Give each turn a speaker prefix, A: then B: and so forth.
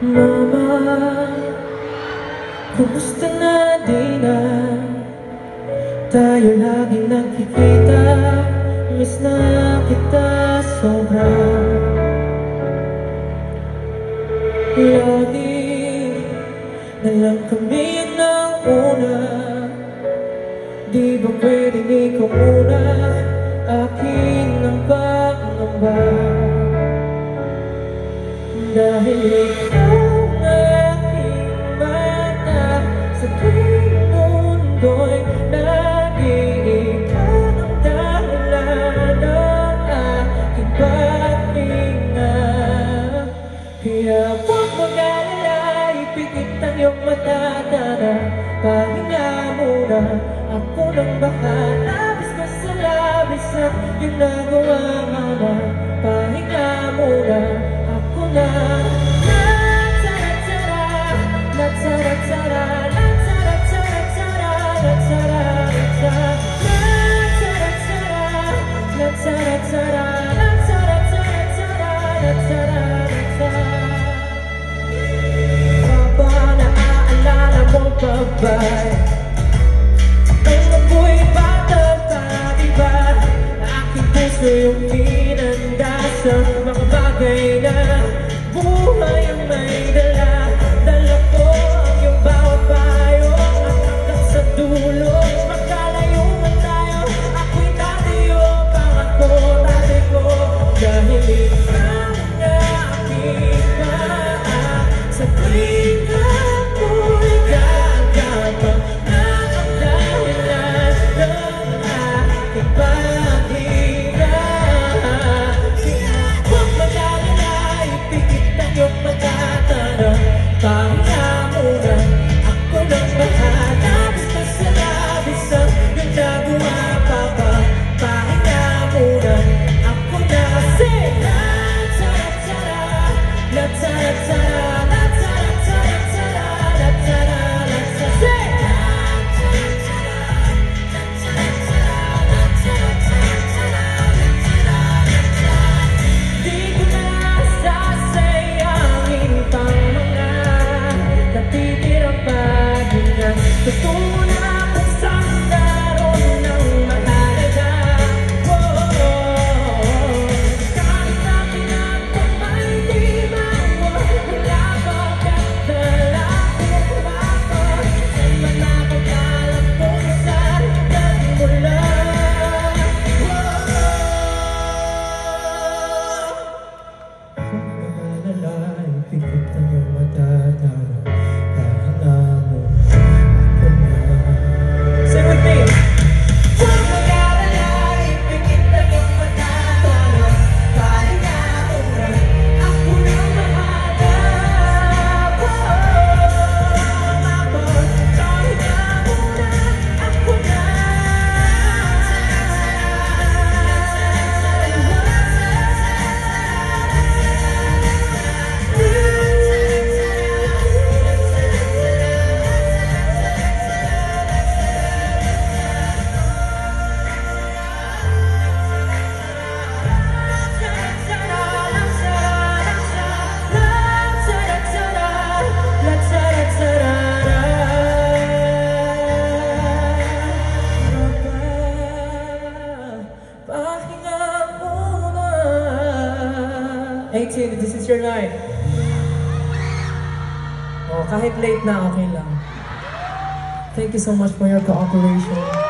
A: Mama, kumusta na di na tayo laging nagkikita? Miss na kita sobra. Lagi na lang kami ang nauna. Di ba pwedeng ikaw muna? Akin ang pangamba. Dahil ikaw ang aking mata sa tuwing mundo'y nag-iikan ang dahilan ng aking paghinga. Kaya huwag mag-alala, ipikit ang iyong mata, tara, pahinga muna. Ako nang bahala, labis ka sa labis at yung nagawa mama. Pahinga muna, ako na. Papa, naaalala mo pa ba? Nung ako'y bata pa, diba? Aking puso yung pinanda sa mga bagay na buhay ang may dala. Dala ko ang iyong bawat payo at hanggang sa dulo magkalayo man tayo. Ako'y tatayo, pangako dati ko. Dahil ikaw na aking maa sa tuwing ako'y gagapang na ang dahilan ng aking paghinga. Huwag mag-alala, ipikit ang iyong mata, tara, pahinga muna. Ako nang bahala, basta sa labis ang iyong nagawa, papa. Pahinga muna, ako na. Say, la-tara-tara, la-tara-tara, la-tara-tara-tara, la-tara-tara. Say, di ko na sasayangin pang mga natitirang paghinga. Gusto mo na kung saan naroon ng mahalaga. Kahit na pinagpapay, di mawawala pagkatala kong umabot. Sa'y manapagalang kung saan nagmula. Huwag mag-alala, ipikit ang iyong mata, tara, pahinga muna. Ako na. Sing with me! Huwag mag-alala, ipikit ang iyong mata, tara, pahinga muna. Ako na bahala. Mama, pahinga muna. Ako na. Pahinga muna. 18, this is your night. Oh, kahit late na, okay lang. Thank you so much for your cooperation.